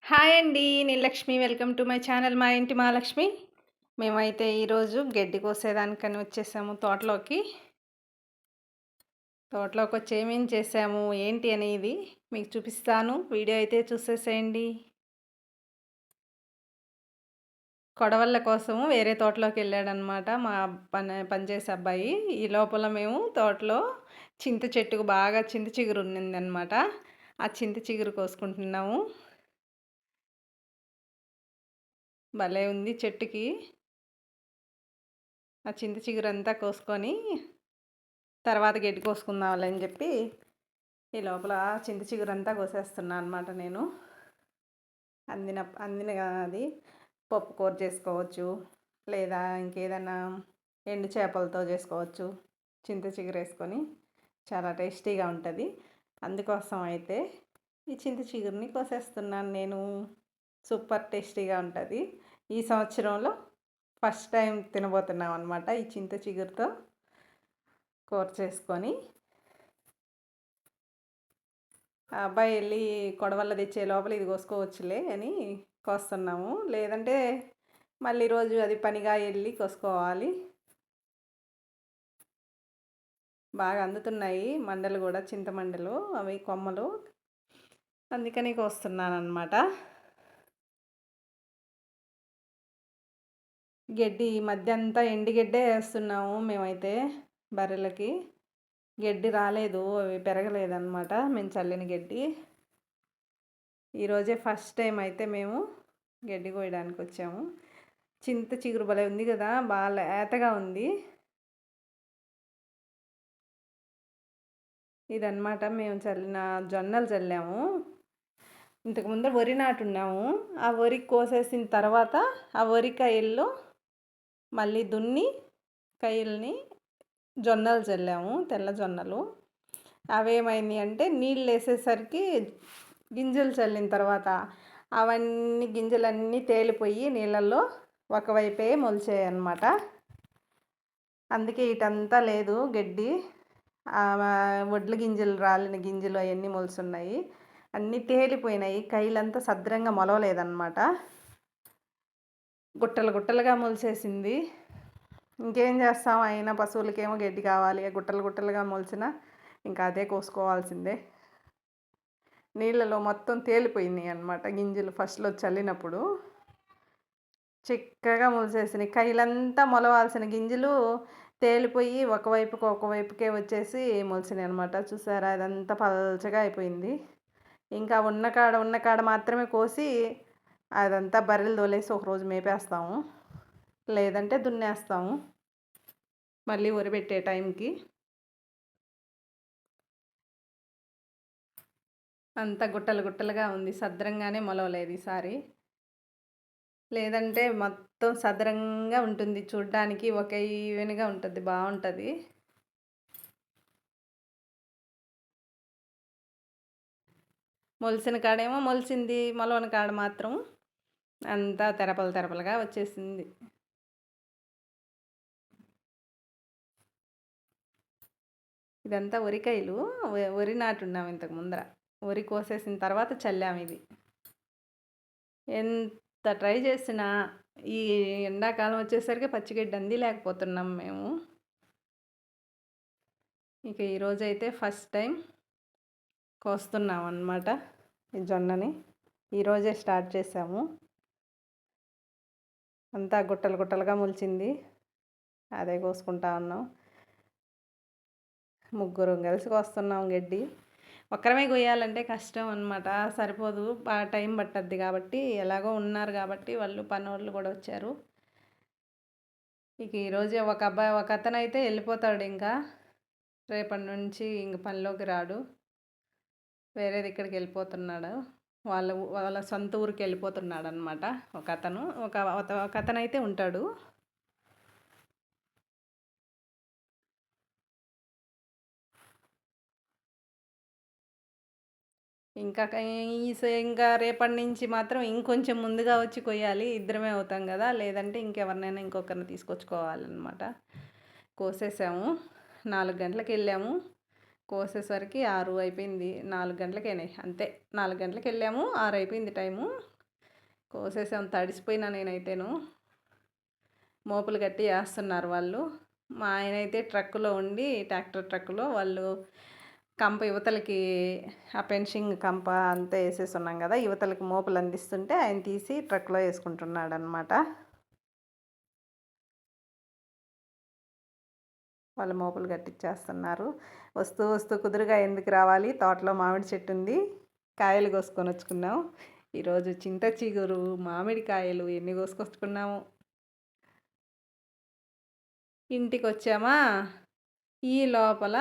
Hi అండి. నేను Lakshmi. Welcome to my channel మా ఇంటి మహాలక్ష్మి. మేమైతే ఈరోజు గడ్డి కోసేదానికని వచ్చేసాము తోటలోకి. తోటలోకొచ్చి ఏమేం చేసాము, ఏంటి అనేది మీకు చూపిస్తాను. వీడియో అయితే చూసేసేయండి. కొడవళ్ళ కోసము వేరే తోటలోకెళ్ళాడనమాట మా పనిచేసే అబ్బాయి. ఈ లోపల మేము తోటలో చింత చెట్టుకు బాగా చింత చిగురు ఉన్నిందనమాట. ఆ చింత చిగురు కోసుకుంటున్నాము. భలే ఉంది చెట్టుకి. ఆ చింత చిగురంతా కోసుకొని తర్వాత గడ్డి కోసుకుందాంలే అని చెప్పి ఈ లోపల చింత చిగురంతా కోసేస్తున్నా అనమాట నేను. అందిన అది పప్పు కూర చేసుకోవచ్చు, లేదా ఇంకేదైనా ఎండు చేపలతో చేసుకోవచ్చు. చింత చిగురు వేసుకొని చాలా టేస్టీగా ఉంటుంది. అందుకోసం అయితే ఈ చింత చిగురిని కోసేస్తున్నాను నేను. సూపర్ టేస్టీగా ఉంటుంది. ఈ సంవత్సరంలో ఫస్ట్ టైం తినబోతున్నాం అనమాట ఈ చింత చిగురుతో కూర చేసుకొని. ఆ అబ్బాయి వెళ్ళి కొడవళ్ళ తెచ్చే లోపల ఇది కోసుకోవచ్చులే అని కోస్తున్నాము. లేదంటే మళ్ళీ రోజు అది పనిగా వెళ్ళి కోసుకోవాలి. బాగా అందుతున్నాయి మండలు కూడా, చింతమండలు అవి కొమ్మలు. అందుకని కోస్తున్నాను అనమాట. గడ్డి ఈ మధ్య అంతా ఎండుగడ్డే వేస్తున్నాము మేమైతే బర్రెలకి. గడ్డి రాలేదు, అవి పెరగలేదన్నమాట మేము చల్లిన గడ్డి. ఈరోజే ఫస్ట్ టైం అయితే మేము గడ్డి కోయడానికి వచ్చాము. చింత చిగురు భలే ఉంది కదా, బాగా లేతగా ఉంది. ఇదన్నమాట మేము చల్లిన జొన్నలు చల్లాము. ఇంతకుముందు వరి నాటున్నాము. ఆ వరి కోసేసిన తర్వాత ఆ వరి కాయల్లో మళ్ళీ దున్ని కాయల్ని జొన్నలు చల్లాము, తెల్ల జొన్నలు. అవేమైంది అంటే నీళ్ళు వేసేసరికి గింజలు చల్లిన తర్వాత అవన్నీ గింజలన్నీ తేలిపోయి నీళ్ళల్లో ఒకవైపే మొలిచాయి అన్నమాట. అందుకే ఇటంతా లేదు గడ్డి. వడ్ల గింజలు, రాలిన గింజలు అవన్నీ మొలుస్తున్నాయి. అన్నీ తేలిపోయినాయి. కైలంతా సద్రంగా మొలవలేదన్నమాట. గుట్టలు గుట్టలుగా మొలిసేసింది. ఇంకేం చేస్తాం, అయినా పశువులకేమో గడ్డి కావాలి. గుట్టలు గుట్టలుగా మొలిచిన ఇంకా అదే కోసుకోవాల్సిందే. నీళ్ళలో మొత్తం తేలిపోయినాయి అన్నమాట గింజలు. ఫస్ట్లో చల్లినప్పుడు చిక్కగా మొలిసేసినాయి. కైలంతా మొలవాల్సిన గింజలు తేలిపోయి ఒకవైపుకే వచ్చేసి మొలిసినాయి అనమాట. చూసారా, అదంతా పల్చగా అయిపోయింది. ఇంకా ఉన్న కాడ మాత్రమే కోసి అదంతా బర్రెలు తోలేసి ఒకరోజు మేపేస్తాము, లేదంటే దున్నేస్తాము మళ్ళీ ఉరబెట్టే టైంకి. అంత గుట్టలు గుట్టలుగా ఉంది, సద్రంగానే మొలవలేదు ఈసారి. లేదంటే మొత్తం సదరంగా ఉంటుంది, చూడ్డానికి ఒక ఈవెన్గా ఉంటుంది, బాగుంటుంది. మొలిసిన కాడేమో మొలిసింది, మొలవని కాడ మాత్రం అంతా తెరపలుగా వచ్చేసింది. ఇదంతా వరికాయలు, వరి నాటున్నాం ఇంతకు ముందర. వరి కోసేసిన తర్వాత చల్లాము ఇది. ఎంత ట్రై చేసినా ఈ ఎండాకాలం వచ్చేసరికి పచ్చిగడ్డి అంది లేకపోతున్నాం మేము. ఇక ఈరోజైతే ఫస్ట్ టైం కోస్తున్నాం అన్నమాట ఈ జొన్నని. ఈరోజే స్టార్ట్ చేసాము. అంతా గుట్టలు గుట్టలుగా మొలిచింది, అదే కోసుకుంటా ఉన్నాం. ముగ్గురం కలిసి కోస్తున్నాం గడ్డి. ఒక్కరమే కొయ్యాలంటే కష్టం అనమాట, సరిపోదు, బాగా టైం పట్టద్ది. కాబట్టి ఎలాగో ఉన్నారు కాబట్టి వాళ్ళు పనోళ్ళు కూడా వచ్చారు. ఇక ఈరోజే ఒక అతను అయితే వెళ్ళిపోతాడు, ఇంకా రేపటి నుంచి ఇంక పనిలోకి రాడు. వేరేది ఇక్కడికి వెళ్ళిపోతున్నాడు, వాళ్ళ సొంత ఊరికి వెళ్ళిపోతున్నాడు అనమాట. ఒక అతను అయితే ఉంటాడు. ఇంకా రేపటి నుంచి మాత్రం ఇంకొంచెం ముందుగా వచ్చి కొయ్యాలి. ఇద్దరమే అవుతాం కదా, లేదంటే ఇంకెవరినైనా ఇంకొకరిని తీసుకొచ్చుకోవాలన్నమాట. కోసేసాము. 4 గంటలకు వెళ్ళాము, కోసేసరికి 6 అయిపోయింది. 4 గంటలకేనే, అంతే. 4 గంటలకు వెళ్ళాము, 6 అయిపోయింది టైము. కోసేసాం, తడిసిపోయినా నేనైతేను. మోపులు కట్టి వేస్తున్నారు వాళ్ళు. మా ఆయన అయితే ట్రక్కులో ఉండి, ట్రాక్టర్ ట్రక్కులో వాళ్ళు కంప యువతలకి ఆ పెన్షింగ్ కంప అంతా వేసేసి ఉన్నాం కదా, యువతలకి మోపులు అందిస్తుంటే ఆయన తీసి ట్రక్లో వేసుకుంటున్నాడు అనమాట. వాళ్ళు మోపులు కట్టించేస్తున్నారు. వస్తూ వస్తూ కుదురుగా ఎందుకు రావాలి, తోటలో మామిడి చెట్టు ఉంది, కాయలు కోసుకొని వచ్చుకున్నాం. ఈరోజు చింత చిగురు, మామిడికాయలు ఎన్ని కోసుకొచ్చుకున్నాము. ఇంటికి వచ్చామా, ఈ లోపల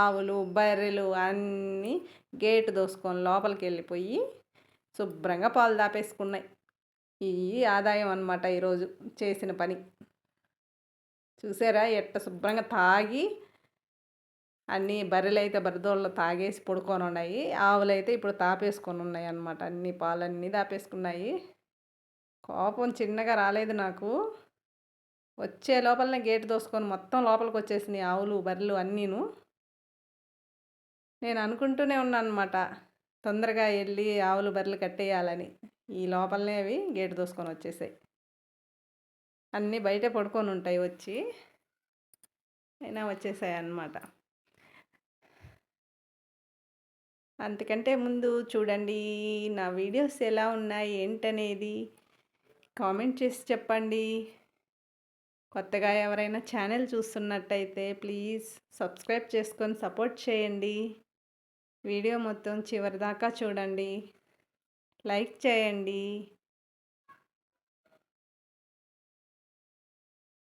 ఆవులు బర్రెలు అన్నీ గేటు దోసుకొని లోపలికి వెళ్ళిపోయి శుభ్రంగా పాలు దాపేసుకున్నాయి. ఈ ఆదాయం అన్నమాట ఈరోజు చేసిన పని. చూసారా ఎట్ట శుభ్రంగా తాగి, అన్నీ బర్రెలు అయితే బర్రెదోళ్ళు తాగేసి పడుకొని ఉన్నాయి, ఆవులు అయితే ఇప్పుడు తాపేసుకొని ఉన్నాయి అన్నమాట. అన్ని పాలన్నీ దాపేసుకున్నాయి. కోపం చిన్నగా రాలేదు నాకు. వచ్చే లోపలనే గేటు దోసుకొని మొత్తం లోపలికి వచ్చేసినాయి ఆవులు బర్రెలు అన్నీను. నేను అనుకుంటూనే ఉన్నాను అనమాట, తొందరగా వెళ్ళి ఆవులు బర్రెలు కట్టేయాలని. ఈ లోపలనే అవి గేటు దోసుకొని వచ్చేసాయి. అన్నీ బయటే పడుకొని ఉంటాయి వచ్చి, అయినా వచ్చేసాయి అన్నమాట. అంతకంటే ముందు చూడండి నా వీడియోస్ ఎలా ఉన్నాయి ఏంటనేది కామెంట్ చేసి చెప్పండి. కొత్తగా ఎవరైనా ఛానల్ చూస్తున్నట్టయితే ప్లీజ్ సబ్స్క్రైబ్ చేసుకొని సపోర్ట్ చేయండి. వీడియో మొత్తం చివరి దాకా చూడండి, లైక్ చేయండి.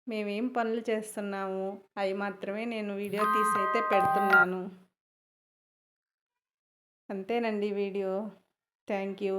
మేమేం పనులు చేస్తున్నాము అవి మాత్రమే నేను వీడియో తీసి అయితే పెడుతున్నాను. అంతేనండి వీడియో. Thank you.